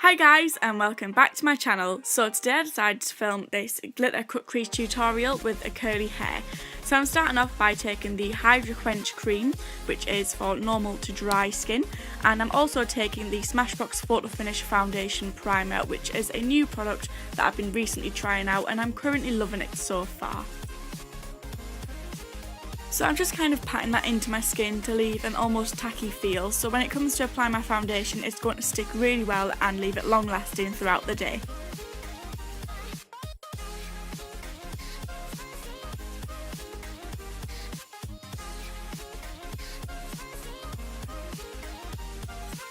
Hi guys and welcome back to my channel. So today I decided to film this glitter cut crease tutorial with a curly hair. So I'm starting off by taking the HydraQuench cream, which is for normal to dry skin, and I'm also taking the Smashbox Photofinish foundation primer, which is a new product that I've been recently trying out and I'm currently loving it so far. So I'm just kind of patting that into my skin to leave an almost tacky feel, so when it comes to applying my foundation it's going to stick really well and leave it long lasting throughout the day.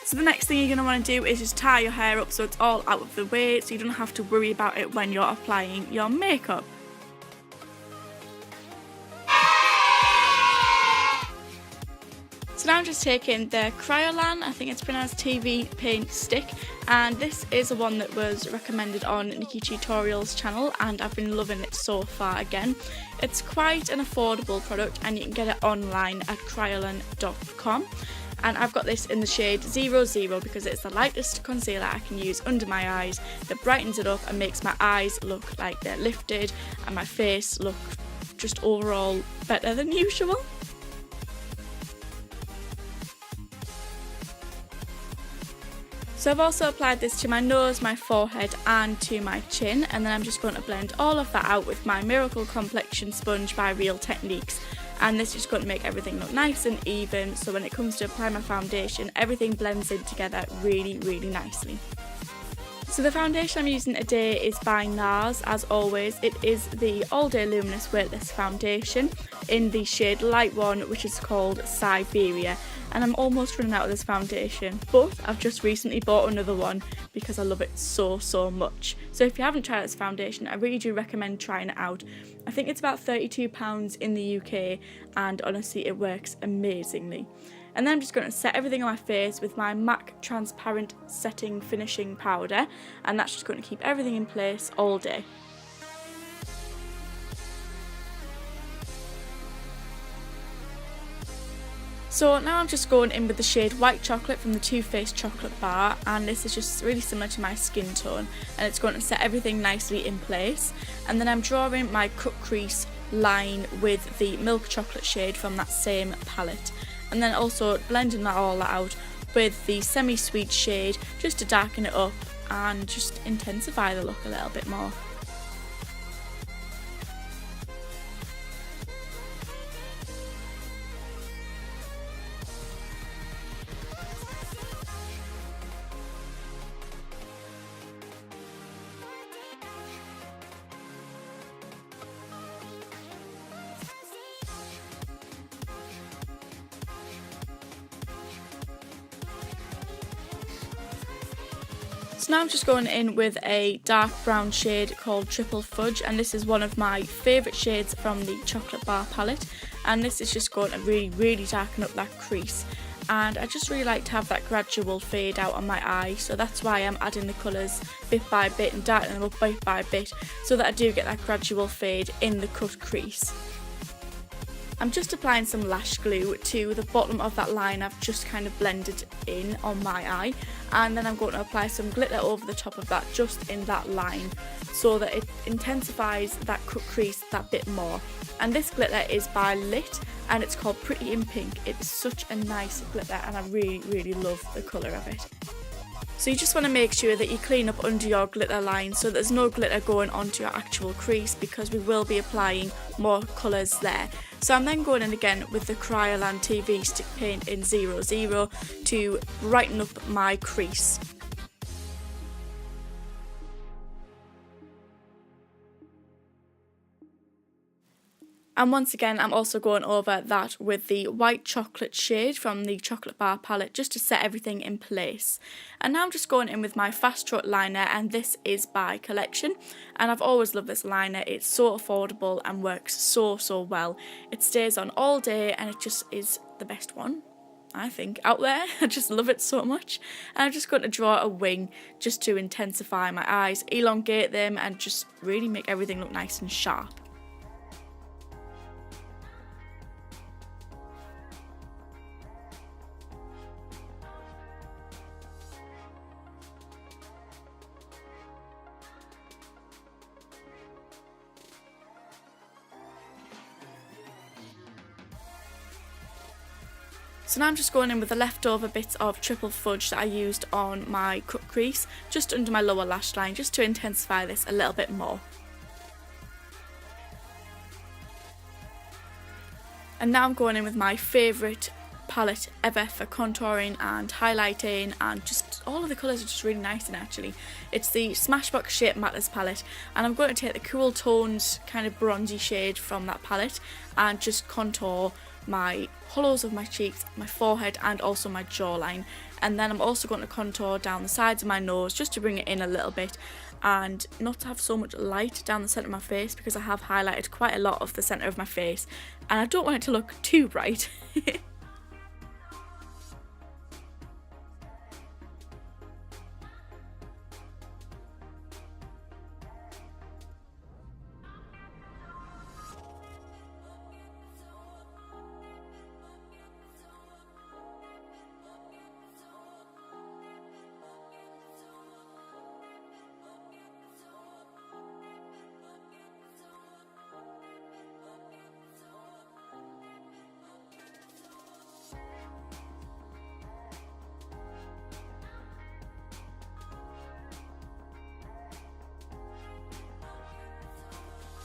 So the next thing you're going to want to do is just tie your hair up so it's all out of the way, so you don't have to worry about it when you're applying your makeup. So now I'm just taking the Kryolan, I think it's pronounced TV paint stick, and this is the one that was recommended on Nikki Tutorial's channel and I've been loving it so far again. It's quite an affordable product and you can get it online at Kryolan.com. And I've got this in the shade 00 because it's the lightest concealer I can use under my eyes that brightens it up and makes my eyes look like they're lifted and my face look just overall better than usual. So I've also applied this to my nose, my forehead and to my chin, and then I'm just going to blend all of that out with my Miracle Complexion Sponge by Real Techniques, and this is just going to make everything look nice and even, so when it comes to applying my foundation everything blends in together really nicely. So the foundation I'm using today is by NARS, as always. It is the All Day Luminous Weightless Foundation in the shade Light 1, which is called Siberia. And I'm almost running out of this foundation, but I've just recently bought another one because I love it so much. So if you haven't tried this foundation, I really do recommend trying it out. I think it's about £32 in the UK and honestly it works amazingly. And then I'm just going to set everything on my face with my MAC Transparent Setting Finishing Powder, and that's just going to keep everything in place all day. So now I'm just going in with the shade White Chocolate from the Too Faced Chocolate Bar, and this is just really similar to my skin tone and it's going to set everything nicely in place. And then I'm drawing my cut crease line with the Milk Chocolate shade from that same palette, and then also blending that all out with the Semi-Sweet shade just to darken it up and just intensify the look a little bit more. So now I'm just going in with a dark brown shade called Triple Fudge, and this is one of my favourite shades from the Chocolate Bar palette, and this is just going to really darken up that crease, and I just really like to have that gradual fade out on my eye, so that's why I'm adding the colours bit by bit and darkening them up bit by bit so that I do get that gradual fade in the cut crease. I'm just applying some lash glue to the bottom of that line I've just kind of blended in on my eye, and then I'm going to apply some glitter over the top of that just in that line so that it intensifies that cut crease that bit more. And this glitter is by Lit and it's called Pretty in Pink. It is such a nice glitter and I really love the colour of it. So you just want to make sure that you clean up under your glitter line so there's no glitter going onto your actual crease because we will be applying more colours there. So I'm then going in again with the Kryolan TV stick paint in 00 to brighten up my crease. And once again I'm also going over that with the White Chocolate shade from the Chocolate Bar palette just to set everything in place. And now I'm just going in with my Fast Stroke liner, and this is by Collection, and I've always loved this liner. It's so affordable and works so well. It stays on all day and it just is the best one, I think, out there. I just love it so much. And I'm just going to draw a wing just to intensify my eyes, elongate them and just really make everything look nice and sharp. So now I'm just going in with the leftover bits of triple fudge that I used on my cut crease, just under my lower lash line, just to intensify this a little bit more. And now I'm going in with my favourite palette ever for contouring and highlighting, and just all of the colours are just really nice. And actually it's the Smashbox Shape Matters palette, and I'm going to take the cool tones kind of bronzy shade from that palette and just contour my hollows of my cheeks, my forehead and also my jawline. And then I'm also going to contour down the sides of my nose just to bring it in a little bit and not to have so much light down the centre of my face, because I have highlighted quite a lot of the centre of my face and I don't want it to look too bright.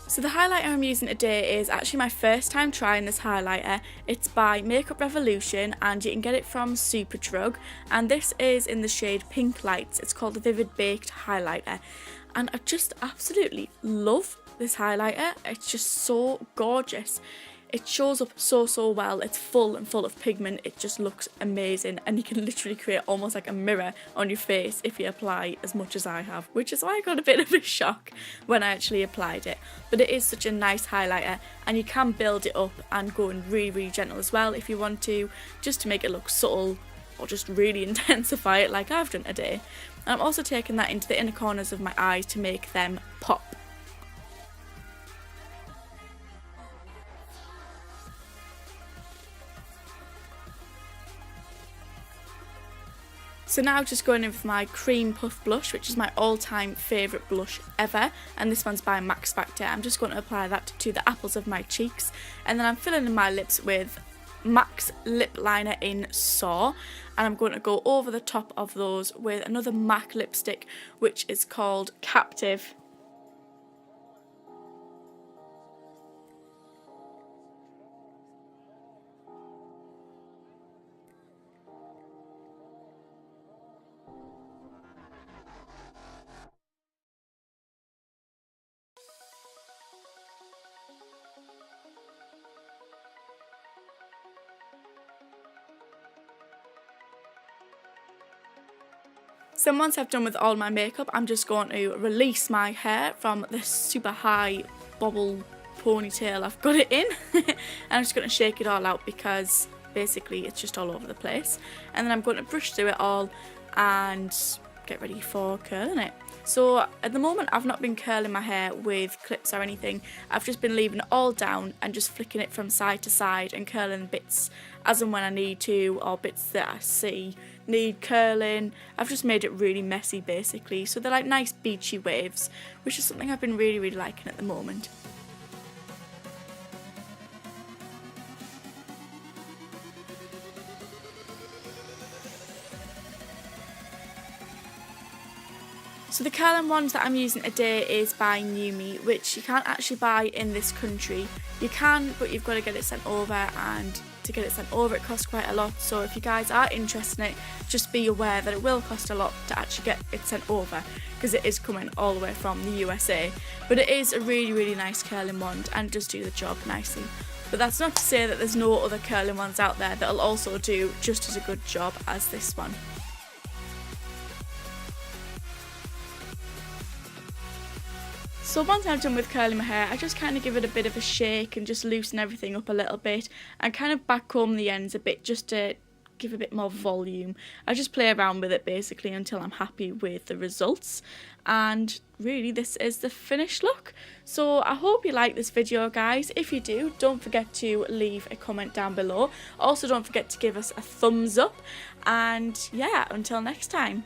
So the highlighter I'm using today is actually my first time trying this highlighter. It's by Makeup Revolution and you can get it from Superdrug, and this is in the shade Pink Lights. It's called the Vivid Baked Highlighter, and I just absolutely love this highlighter. It's just so gorgeous. It shows up so well. It's full and full of pigment. It just looks amazing, and you can literally create almost like a mirror on your face if you apply as much as I have, which is why I got a bit of a shock when I actually applied it. But it is such a nice highlighter, and you can build it up and go in really gentle as well if you want to, just to make it look subtle or just really intensify it like I've done today. And I'm also taking that into the inner corners of my eyes to make them pop. So now just going in with my Cream Puff Blush, which is my all-time favourite blush ever, and this one's by Max Factor. I'm just going to apply that to the apples of my cheeks, and then I'm filling in my lips with Max Lip Liner in Soar, and I'm going to go over the top of those with another MAC lipstick, which is called Captive. So once I've done with all my makeup, I'm just going to release my hair from this super high bobble ponytail I've got it in. And I'm just going to shake it all out because basically it's just all over the place. And then I'm going to brush through it all and get ready for curling it. So at the moment I've not been curling my hair with clips or anything. I've just been leaving it all down and just flicking it from side to side and curling bits as and when I need to, or bits that I see need curling. I've just made it really messy basically, so they're like nice beachy waves, which is something I've been really liking at the moment. So the curling wand that I'm using today is by Numi, which you can't actually buy in this country. You can, but you've got to get it sent over, and to get it sent over it costs quite a lot. So if you guys are interested in it, just be aware that it will cost a lot to actually get it sent over, because it is coming all the way from the USA. But it is a really nice curling wand and it does do the job nicely. But that's not to say that there's no other curling wands out there that'll also do just as a good job as this one. So once I'm done with curling my hair, I just kind of give it a bit of a shake and just loosen everything up a little bit and kind of backcomb the ends a bit just to give a bit more volume. I just play around with it basically until I'm happy with the results, and really this is the finished look. So I hope you like this video, guys. If you do, don't forget to leave a comment down below. Also don't forget to give us a thumbs up, and yeah, until next time.